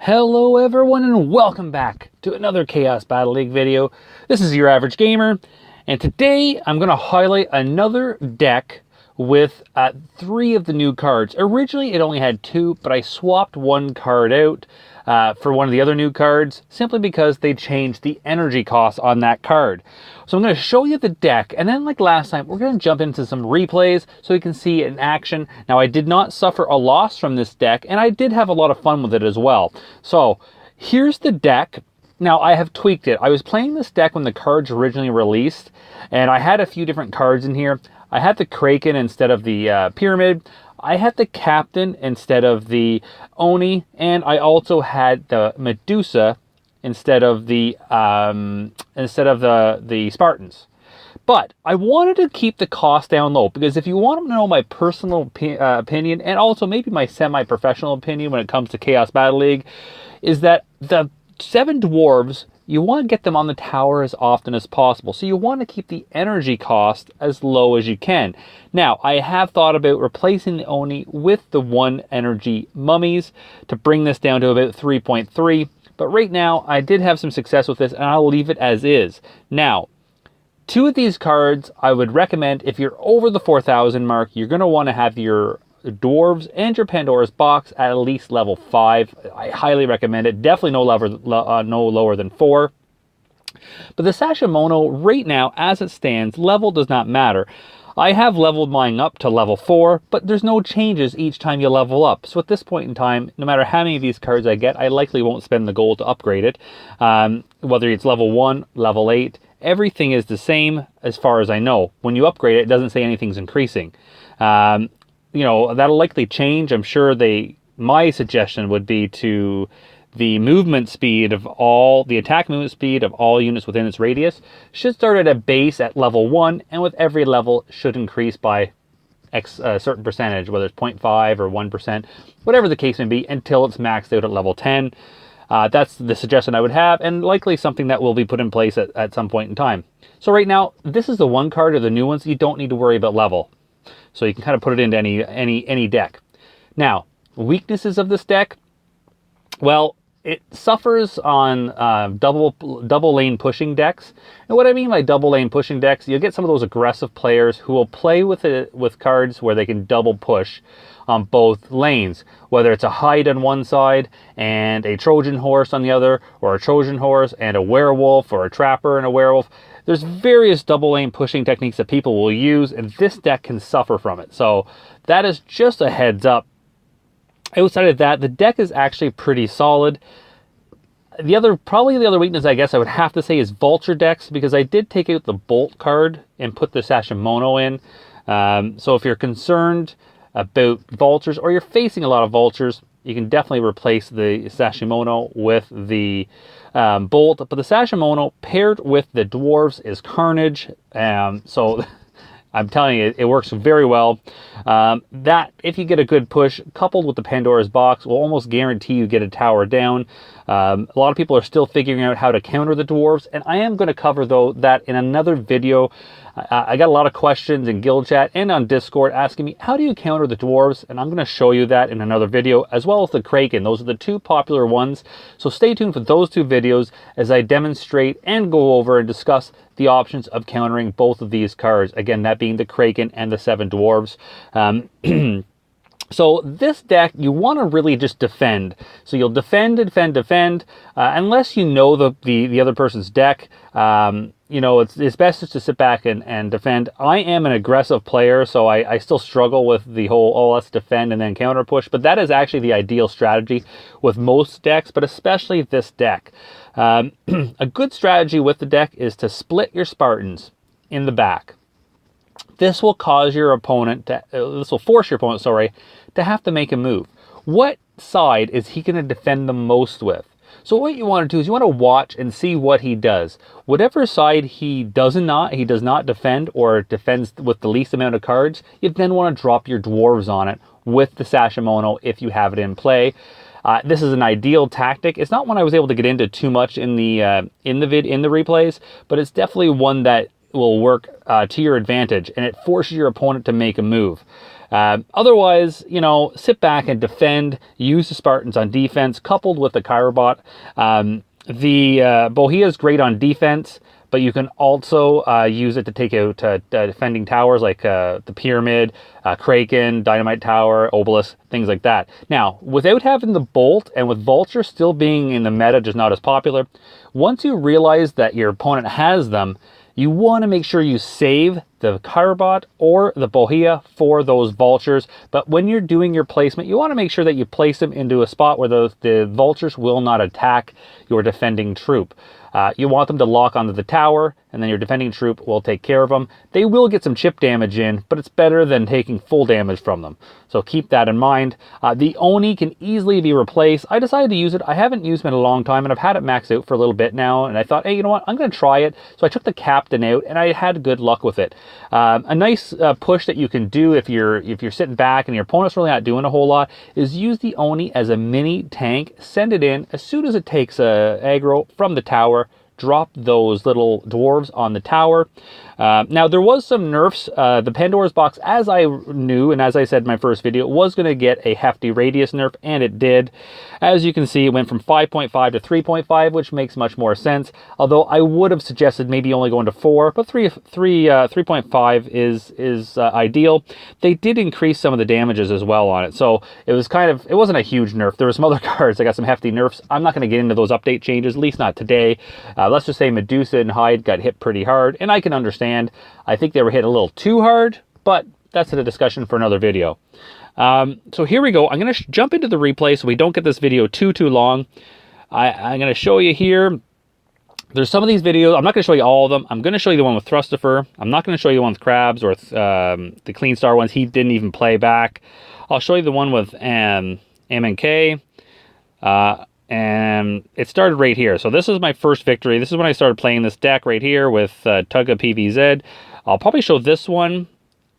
Hello everyone and welcome back to another Chaos Battle League video. This is your average gamer, and today I'm going to highlight another deck with 3 of the new cards. Originally it only had 2, but I swapped one card out for one of the other new cards simply because they changed the energy cost on that card. So I'm going to show you the deck, and then like last time we're going to jump into some replays so you can see it in action. Now I did not suffer a loss from this deck, and I did have a lot of fun with it as well. So here's the deck. Now I have tweaked it. I was playing this deck when the cards originally released, and I had a few different cards in here. I had the Kraken instead of the Pyramid. I had the Captain instead of the Oni, and I also had the Medusa instead of the Spartans. But I wanted to keep the cost down low, because if you want to know my personal opinion, and also maybe my semi-professional opinion when it comes to Chaos Battle League, is that the 7 dwarves, you want to get them on the tower as often as possible. So you want to keep the energy cost as low as you can. Now, I have thought about replacing the Oni with the 1 energy mummies to bring this down to about 3.3. But right now, I did have some success with this, and I'll leave it as is. Now, 2 of these cards I would recommend if you're over the 4,000 mark. You're going to want to have your dwarves and your Pandora's box at least level 5. I highly recommend it. Definitely no lower than 4. But the Sashamono right now, as it stands, level does not matter. I have leveled mine up to level 4, but there's no changes each time you level up. So at this point in time, no matter how many of these cards I get, I likely won't spend the gold to upgrade it. Whether it's level 1, level 8, everything is the same as far as I know. When you upgrade it, it doesn't say anything's increasing. You know, that'll likely change. I'm sure my suggestion would be to the movement speed of the attack movement speed of all units within its radius should start at a base at level 1, and with every level should increase by a certain percentage, whether it's 0.5 or 1%, whatever the case may be, until it's maxed out at level 10. That's the suggestion I would have, and likely something that will be put in place at some point in time. So right now, this is the one card of the new ones you don't need to worry about level. So you can kind of put it into any deck. Now, weaknesses of this deck. Well, it suffers on double lane pushing decks. And what I mean by double lane pushing decks, you'll get some of those aggressive players who will play with cards where they can double push on both lanes, whether it's a Hyde on one side and a Trojan horse on the other, or a Trojan horse and a werewolf, or a trapper and a werewolf. There's various double lane pushing techniques that people will use, and this deck can suffer from it. So that is just a heads up. Outside of that, the deck is actually pretty solid. Probably the other weakness I guess I would have to say is vulture decks, because I did take out the Bolt card and put the Sashamono in. So if you're concerned about vultures, or you're facing a lot of vultures, you can definitely replace the Sashamono with the Bolt. But the Sashamono paired with the dwarves is carnage. So I'm telling you, it works very well. That, if you get a good push, coupled with the Pandora's box, will almost guarantee you get a tower down. A lot of people are still figuring out how to counter the dwarves, and I am going to cover, though, that in another video. I got a lot of questions in guild chat and on Discord asking me, how do you counter the dwarves? And I'm going to show you that in another video, as well as the Kraken. Those are the 2 popular ones. So stay tuned for those 2 videos as I demonstrate and go over and discuss the options of countering both of these cards. Again, that being the Kraken and the 7 dwarves. So this deck, you want to really just defend. So you'll defend, unless you know the other person's deck. You know, it's best just to sit back and defend. I am an aggressive player, so I still struggle with the whole, oh, let's defend and then counter push. But that is actually the ideal strategy with most decks, but especially this deck. A good strategy with the deck is to split your Spartans in the back. This will force your opponent, to have to make a move. What side is he going to defend the most with? So what you want to do is you want to watch and see what he does. Whatever side he does not defend, or defends with the least amount of cards, you then want to drop your dwarves on it with the Sashamono if you have it in play. This is an ideal tactic. It's not one I was able to get into too much in the replays, but it's definitely one that will work to your advantage, and it forces your opponent to make a move. Otherwise, you know, sit back and defend, use the Spartans on defense, coupled with the Chirobot. The Bohea is great on defense, but you can also use it to take out defending towers like the Pyramid, Kraken, Dynamite Tower, Obelisk, things like that. Now, without having the Bolt, and with Vulture still being in the meta, just not as popular, once you realize that your opponent has them, you want to make sure you save the Chirobot or the Bohea for those Vultures. But when you're doing your placement, you want to make sure that you place them into a spot where the Vultures will not attack your defending troop. You want them to lock onto the tower, and then your defending troop will take care of them. They will get some chip damage in, but it's better than taking full damage from them. So keep that in mind. The Oni can easily be replaced. I decided to use it. I haven't used it in a long time, and I've had it maxed out for a little bit now, and I thought, hey, you know what? I'm going to try it. So I took the Captain out, and I had good luck with it. A nice push that you can do if you're sitting back and your opponent's really not doing a whole lot is use the Oni as a mini tank. Send it in as soon as it takes aggro from the tower. Drop those little dwarves on the tower. Now, there was some nerfs. The Pandora's box, as I knew, and as I said in my first video, was going to get a hefty radius nerf, and it did. As you can see, it went from 5.5 to 3.5, which makes much more sense. Although I would have suggested maybe only going to 4, but 3.5 is ideal. They did increase some of the damages as well on it, so it was it wasn't a huge nerf. There were some other cards that got some hefty nerfs. I'm not going to get into those update changes, at least not today. Let's just say Medusa and Hyde got hit pretty hard, and I can understand. I think they were hit a little too hard, but that's a discussion for another video. So here we go. I'm going to jump into the replay so we don't get this video too long. I'm going to show you here. There's some of these videos. I'm not going to show you all of them. I'm going to show you the one with Thrustifer. I'm not going to show you the one with Crabs or the Clean Star ones. He didn't even play back. I'll show you the one with MNK. And it started right here. So this is my first victory. This is when I started playing this deck right here with Tugga PVZ. I'll probably show this one.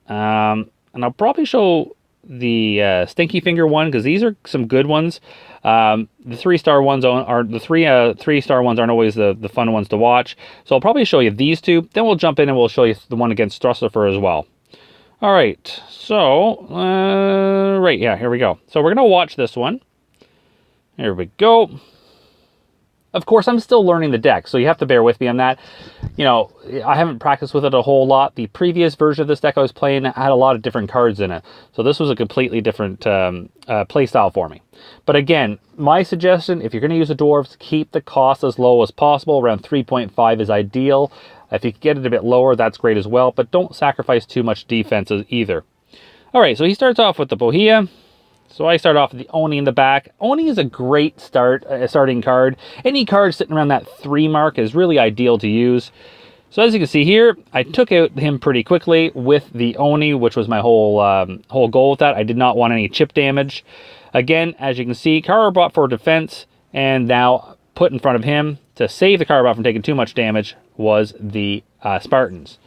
And I'll probably show the Stinky Finger one, because these are some good ones. The 3-star ones are the 3-star ones aren't always the fun ones to watch. So I'll probably show you these two. Then we'll jump in and we'll show you the one against Thrustifer as well. All right. So, right, yeah, here we go. So we're going to watch this one. Here we go. Of course, I'm still learning the deck, so you have to bear with me on that. You know, I haven't practiced with it a whole lot. The previous version of this deck I was playing had a lot of different cards in it. So this was a completely different play style for me. But again, my suggestion, if you're going to use the Dwarves, keep the cost as low as possible. Around 3.5 is ideal. If you can get it a bit lower, that's great as well. But don't sacrifice too much defense either. All right, so he starts off with the Bohea. So I start off with the Oni in the back. Oni is a great starting card. Any card sitting around that 3 mark is really ideal to use. So as you can see here, I took out him pretty quickly with the Oni, which was my whole goal with that. I did not want any chip damage. Again, as you can see, Chirobot for defense, and now put in front of him to save the Chirobot from taking too much damage was the Spartans.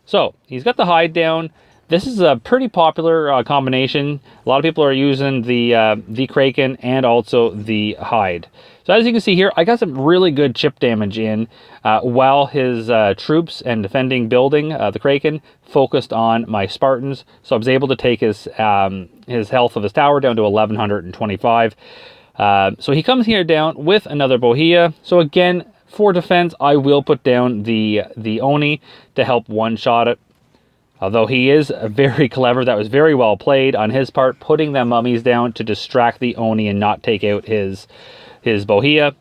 So he's got the Hyde down. This is a pretty popular combination. A lot of people are using the Kraken and also the Hyde. So as you can see here, I got some really good chip damage in while his troops and defending building, the Kraken, focused on my Spartans. So I was able to take his health of his tower down to 1125. So he comes here down with another Bohea. So again, for defense, I will put down the Oni to help one-shot it. Although he is very clever, that was very well played on his part, putting them mummies down to distract the Oni and not take out his Bohea.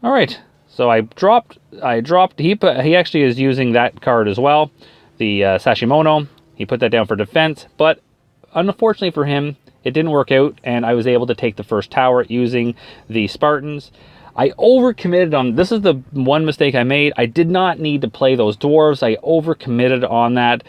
All right, so I dropped. He actually is using that card as well, the Sashimono. He put that down for defense, but unfortunately for him, it didn't work out, and I was able to take the first tower using the Spartans. I overcommitted on, this is the one mistake I made. I did not need to play those dwarves. I overcommitted on that.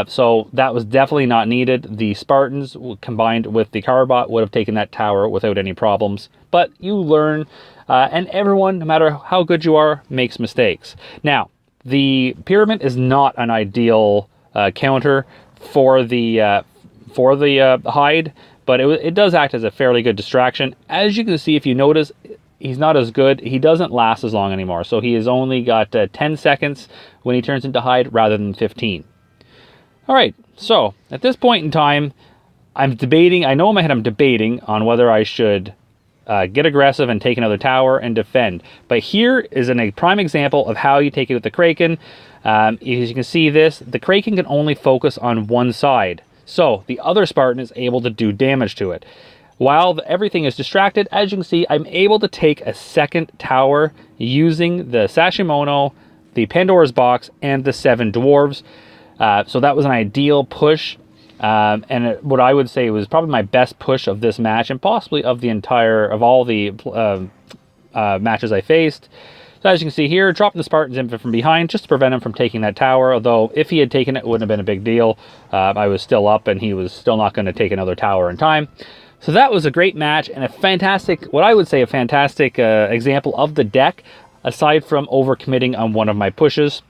So that was definitely not needed. The Spartans combined with the Chirobot would have taken that tower without any problems. But you learn, and everyone, no matter how good you are, makes mistakes. Now, the Pyramid is not an ideal counter for the Hyde, but it does act as a fairly good distraction. As you can see, if you notice, he's not as good. He doesn't last as long anymore. So he has only got 10 seconds when he turns into hide rather than 15. All right, so at this point in time, I'm debating. I know in my head I'm debating on whether I should get aggressive and take another tower and defend. But here is a prime example of how you take it with the Kraken. As you can see the Kraken can only focus on one side. So the other Spartan is able to do damage to it. While everything is distracted, as you can see, I'm able to take a second tower using the Sashimono, the Pandora's Box, and the 7 Dwarves. So that was an ideal push. What I would say was probably my best push of this match, and possibly of all the matches I faced. So as you can see here, dropping the Spartans in from behind just to prevent him from taking that tower. Although if he had taken it, it wouldn't have been a big deal. I was still up, and he was still not going to take another tower in time. So that was a great match, and a fantastic, what I would say, a fantastic example of the deck, aside from overcommitting on one of my pushes.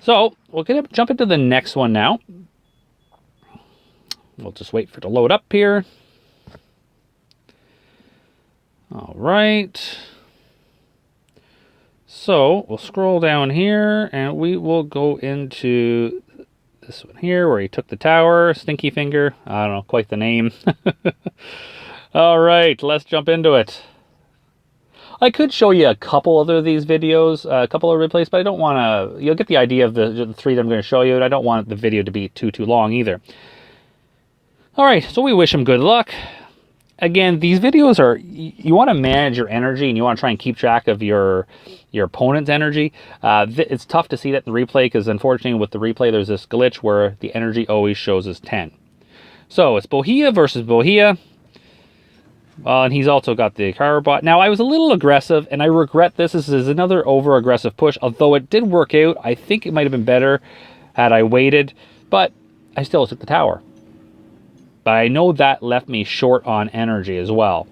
So we're going to jump into the next one now. We'll just wait for it to load up here. All right. So we'll scroll down here, and we will go into this one here where he took the tower. Stinky Finger. I don't know quite the name. All right, let's jump into it. I could show you a couple other of these videos, a couple of replays, but I don't want to. You'll get the idea of the 3 that I'm going to show you, and I don't want the video to be too long either. All right, so we wish him good luck. Again, these videos are, you want to manage your energy, and you want to try and keep track of your opponent's energy. It's tough to see that in the replay, because unfortunately with the replay there's this glitch where the energy always shows as 10. So it's Bohea versus Bohea. And he's also got the Carbot. Now, I was a little aggressive, and I regret this. This is another over-aggressive push. Although it did work out, I think it might have been better had I waited. But I still took the tower. But I know that left me short on energy as well.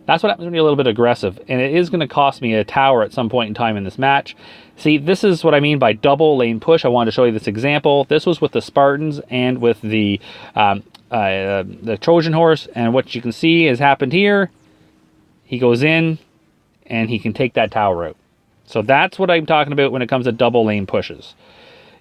That's what happens when you're a little bit aggressive. And it is going to cost me a tower at some point in time in this match. See, this is what I mean by double lane push. I wanted to show you this example. This was with the Spartans and with the Trojan horse. And what you can see has happened here. He goes in and he can take that tower out. So that's what I'm talking about when it comes to double lane pushes.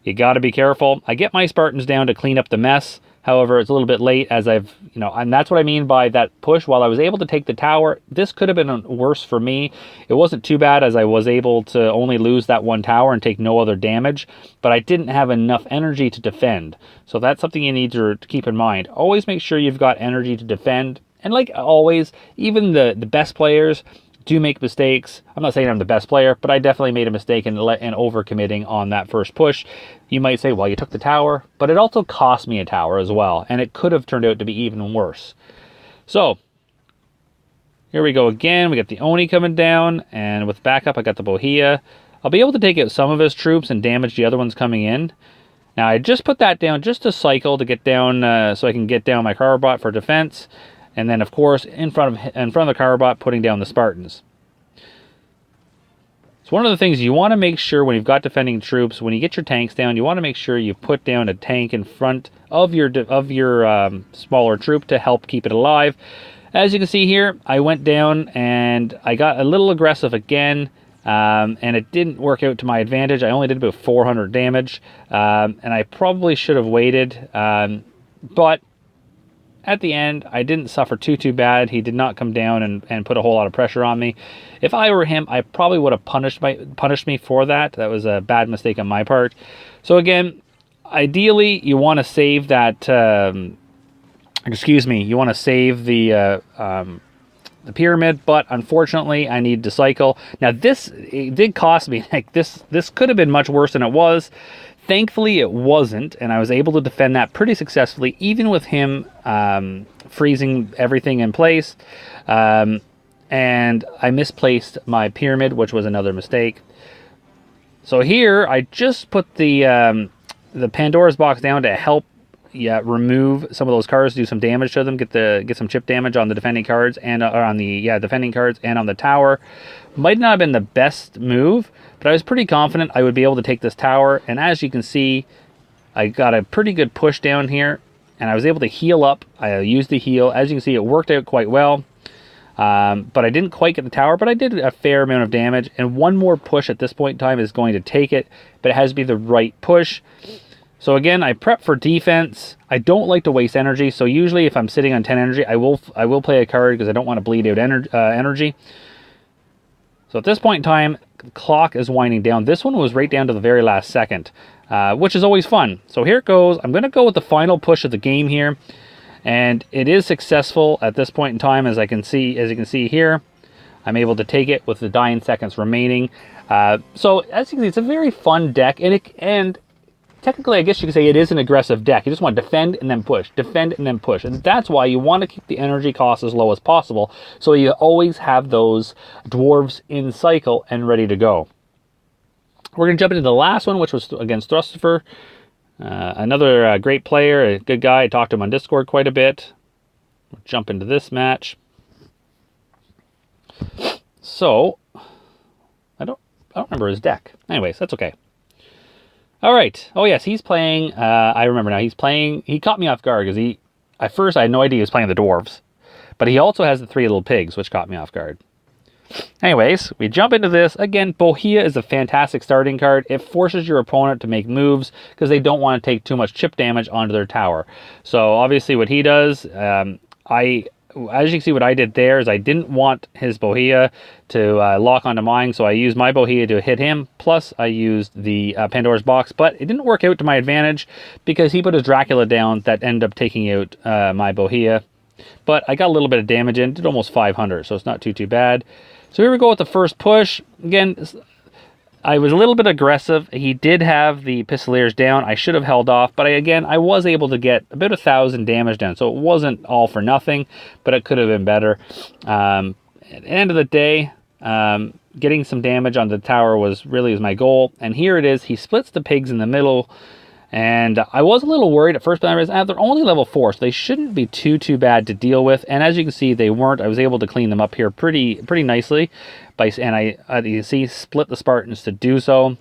You got to be careful. I get my Spartans down to clean up the mess. However, it's a little bit late, as I've, and that's what I mean by that push. While I was able to take the tower, this could have been worse for me. It wasn't too bad, as I was able to only lose that one tower and take no other damage, but I didn't have enough energy to defend. So that's something you need to keep in mind. Always make sure you've got energy to defend. And like always, even the best players do make mistakes. I'm not saying I'm the best player, but I definitely made a mistake in overcommitting on that first push. You might say, well, you took the tower, but it also cost me a tower as well, and it could have turned out to be even worse. So here we go again. We got the Oni coming down, and with backup, I got the Bohea. I'll be able to take out some of his troops and damage the other ones coming in. Now, I just put that down just to cycle to get down, so I can get down my Carbot for defense. And then, of course, in front of the Carbot, putting down the Spartans. So one of the things you want to make sure when you've got defending troops, when you get your tanks down, you want to make sure you put down a tank in front of your smaller troop to help keep it alive. As you can see here, I went down and I got a little aggressive again, and it didn't work out to my advantage. I only did about 400 damage, and I probably should have waited, but at the end, I didn't suffer too bad. He did not come down and put a whole lot of pressure on me. If I were him, I probably would have punished me for that. That was a bad mistake on my part. So again, ideally, you want to save that. You want to save the pyramid, but unfortunately, I need to cycle. Now, it did cost me. Like this could have been much worse than it was. Thankfully, it wasn't, and I was able to defend that pretty successfully, even with him freezing everything in place. And I misplaced my pyramid, which was another mistake. So here, I just put the Pandora's box down to help remove some of those cards, do some damage to them, get some chip damage on the defending cards and on the defending cards and on the tower. Might not have been the best move, but I was pretty confident I would be able to take this tower. And as you can see, I got a pretty good push down here, and I was able to heal up. I used the heal. As you can see, it worked out quite well. But I didn't quite get the tower, but I did a fair amount of damage. And one more push at this point in time is going to take it, but it has to be the right push. So again, I prep for defense. I don't like to waste energy, so usually if I'm sitting on 10 energy, I will play a card because I don't want to bleed out energy. So at this point in time, the clock is winding down. This one was right down to the very last second, which is always fun. So here it goes. I'm going to go with the final push of the game here, and it is successful at this point in time. As you can see here, I'm able to take it with the dying seconds remaining. So as you can see, it's a very fun deck, and technically, I guess you could say it is an aggressive deck. You just want to defend and then push, defend and then push. And that's why you want to keep the energy cost as low as possible, so you always have those dwarves in cycle and ready to go. We're going to jump into the last one, which was against Thrustifer. Another great player, a good guy. I talked to him on Discord quite a bit. We'll jump into this match. So, I don't remember his deck. Anyways, that's okay. All right. Oh, yes, he's playing. I remember now. He's playing. He caught me off guard because at first I had no idea he was playing the dwarves. But he also has the 3 little pigs, which caught me off guard. Anyways, we jump into this. Again, Bohea is a fantastic starting card. It forces your opponent to make moves because they don't want to take too much chip damage onto their tower. So obviously what he does, as you can see, what I did there is I didn't want his Bohea to lock onto mine, so I used my Bohea to hit him, plus I used the Pandora's Box, but it didn't work out to my advantage because he put his Dracula down that ended up taking out my Bohea. But I got a little bit of damage in, did almost 500, so it's not too bad. So here we go with the first push. Again, I was a little bit aggressive. He did have the Pistoliers down. I should have held off, but I was able to get about 1,000 damage down, so it wasn't all for nothing, but it could have been better. At the end of the day, getting some damage on the tower was my goal, and here it is. He splits the pigs in the middle, and I was a little worried at first, but I realized they're only level 4, so they shouldn't be too bad to deal with. And as you can see, they weren't. I was able to clean them up here pretty nicely, and I you can see, split the Spartans to do so.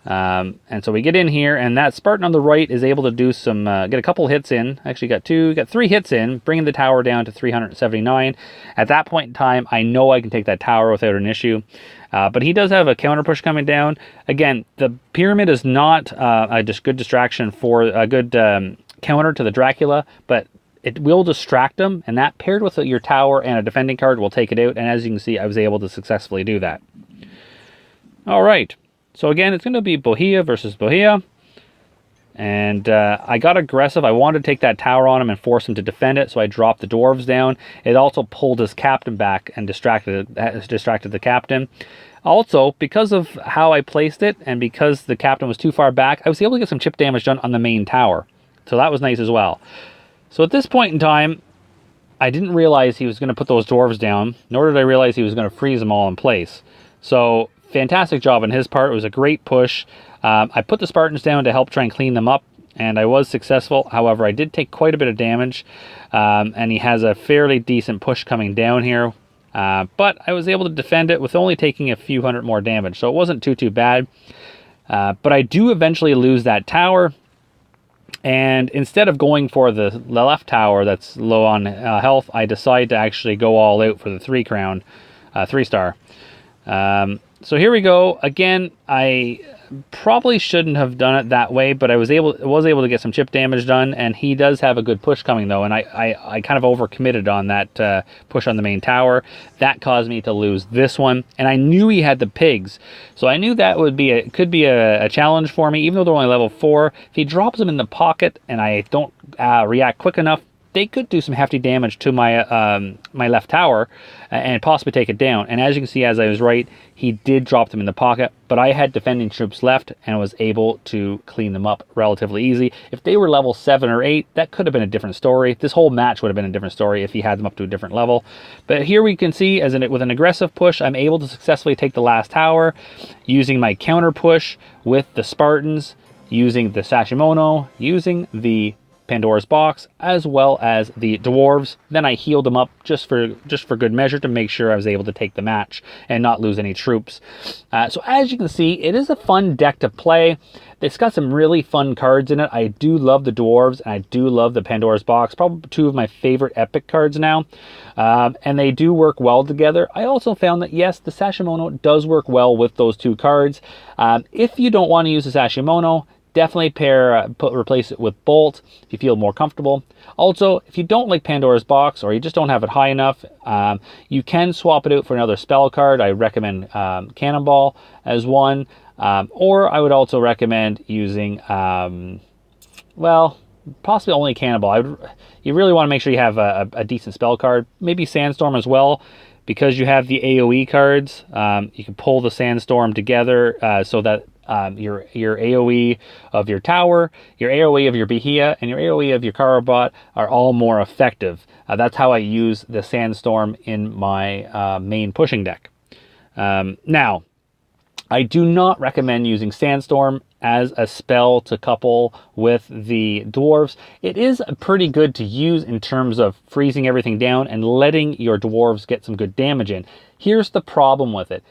And so we get in here, and that Spartan on the right is able to do some get a couple hits in. Actually, got 3 hits in, bringing the tower down to 379. At that point in time, I know I can take that tower without an issue. But he does have a counter push coming down. Again, the pyramid is not a good distraction for a good counter to the Dracula, but it will distract him, and that paired with your tower and a defending card will take it out. And as you can see, I was able to successfully do that. All right. So again, it's going to be Bohea versus Bohea. And I got aggressive. I wanted to take that tower on him and force him to defend it, so I dropped the dwarves down. It also pulled his captain back and distracted the captain. Also, because of how I placed it and because the captain was too far back, I was able to get some chip damage done on the main tower. So that was nice as well. So at this point in time, I didn't realize he was going to put those dwarves down, nor did I realize he was going to freeze them all in place. So fantastic job on his part. It was a great push. I put the Spartans down to help try and clean them up, and I was successful. However, I did take quite a bit of damage, and he has a fairly decent push coming down here. But I was able to defend it with only taking a few hundred more damage, so it wasn't too bad. But I do eventually lose that tower, and instead of going for the left tower that's low on health, I decide to actually go all out for the 3-crown, 3-star. So here we go. Again, I probably shouldn't have done it that way, but I was able to get some chip damage done, and he does have a good push coming though, and I kind of overcommitted on that push on the main tower. That caused me to lose this one, and I knew he had the pigs, so I knew that could be a challenge for me, even though they're only level 4. If he drops them in the pocket and I don't react quick enough, they could do some hefty damage to my my left tower and possibly take it down. And as you can see, as I was right, he did drop them in the pocket, but I had defending troops left and was able to clean them up relatively easy. If they were level 7 or 8, that could have been a different story. This whole match would have been a different story if he had them up to a different level. But here we can see, with an aggressive push, I'm able to successfully take the last tower using my counter push with the Spartans, using the Sashimono, using the Pandora's Box as well as the dwarves. Then I healed them up just for good measure to make sure I was able to take the match and not lose any troops. So as you can see, it is a fun deck to play. It's got some really fun cards in it. I do love the dwarves, and I do love the Pandora's Box. Probably two of my favorite epic cards now. And they do work well together. I also found that, yes, the Sashimono does work well with those two cards. If you don't want to use the Sashimono, definitely replace it with Bolt if you feel more comfortable. Also, if you don't like Pandora's Box or you just don't have it high enough, you can swap it out for another spell card. I recommend Cannonball as one. Or I would also recommend using, well, possibly only Cannonball. You really want to make sure you have a decent spell card. Maybe Sandstorm as well, because you have the AoE cards. You can pull the Sandstorm together so that your AoE of your tower, your AoE of your Bahia, and your AoE of your Carabot are all more effective. That's how I use the Sandstorm in my main pushing deck. Now, I do not recommend using Sandstorm as a spell to couple with the dwarves. It is pretty good to use in terms of freezing everything down and letting your dwarves get some good damage in. Here's the problem with it.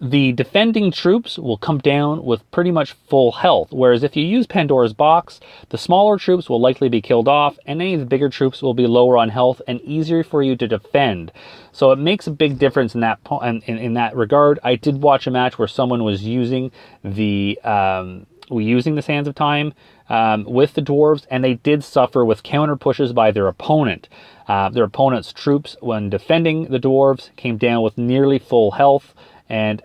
The defending troops will come down with pretty much full health, whereas if you use Pandora's Box, the smaller troops will likely be killed off, and any of the bigger troops will be lower on health and easier for you to defend. So it makes a big difference in that regard. I did watch a match where someone was using the Sands of Time with the dwarves, and they did suffer with counter pushes by their opponent. Their opponent's troops, when defending the dwarves, came down with nearly full health, and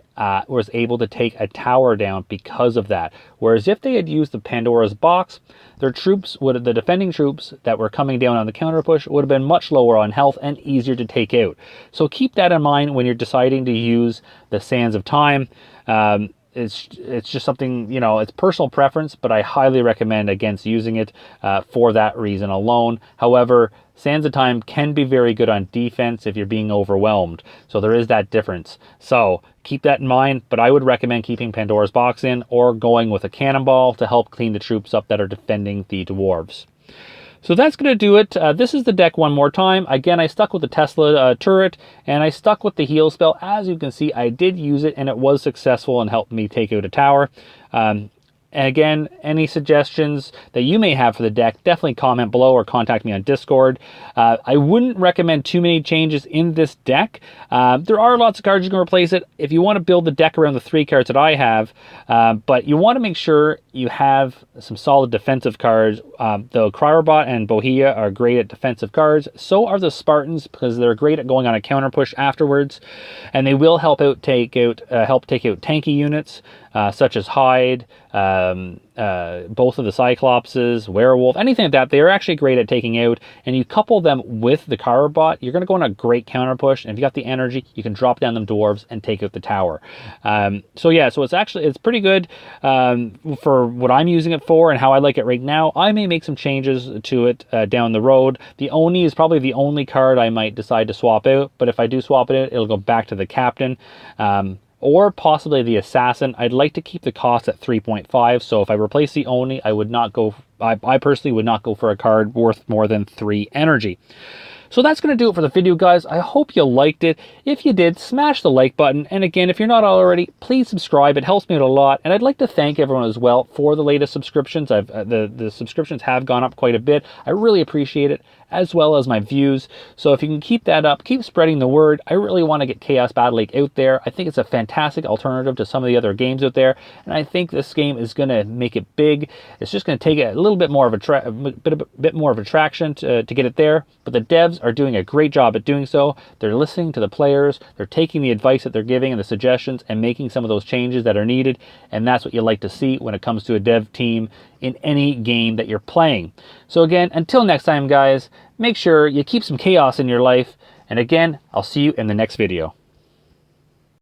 was able to take a tower down because of that. Whereas if they had used the Pandora's Box, the defending troops that were coming down on the counter push would have been much lower on health and easier to take out. So keep that in mind when you're deciding to use the Sands of Time. It's just something, it's personal preference, but I highly recommend against using it for that reason alone. However, Sands of Time can be very good on defense if you're being overwhelmed. So there is that difference. So keep that in mind, but I would recommend keeping Pandora's Box in or going with a Cannonball to help clean the troops up that are defending the dwarves. So that's going to do it. This is the deck one more time. Again, I stuck with the Tesla turret, and I stuck with the heal spell. As you can see, I did use it, and it was successful in helping me take out a tower. And again, any suggestions that you may have for the deck, definitely comment below or contact me on Discord. I wouldn't recommend too many changes in this deck. There are lots of cards you can replace it if you want to build the deck around the 3 cards that I have, but you want to make sure you have some solid defensive cards. The Cryrobot and Bohea are great at defensive cards. So are the Spartans, because they're great at going on a counter push afterwards, and they will help take out tanky units such as Hyde, both of the Cyclopses, Werewolf, anything like that. They're actually great at taking out, and you couple them with the Carabot, you're going to go on a great counter push, and if you got the energy, you can drop down them dwarves and take out the tower. So it's pretty good for what I'm using it for and how I like it right now. I may make some changes to it down the road. The Oni is probably the only card I might decide to swap out, but if I do swap it out, it'll go back to the Captain. Or possibly the Assassin. I'd like to keep the cost at 3.5, so if I replace the Oni, I personally would not go for a card worth more than 3 energy. So that's going to do it for the video, guys. I hope you liked it. If you did, smash the like button. And again, if you're not already, please subscribe. It helps me out a lot. And I'd like to thank everyone as well for the latest subscriptions. The subscriptions have gone up quite a bit. I really appreciate it, as well as my views. So if you can keep that up, keep spreading the word. I really want to get Chaos Battle League out there. I think it's a fantastic alternative to some of the other games out there, and I think this game is going to make it big. It's just going to take a little bit more of bit more of attraction to get it there, but the devs are doing a great job at doing so. They're listening to the players, they're taking the advice that they're giving and the suggestions and making some of those changes that are needed, and that's what you like to see when it comes to a dev team in any game that you're playing. So again, until next time, guys, make sure you keep some chaos in your life, and again, I'll see you in the next video.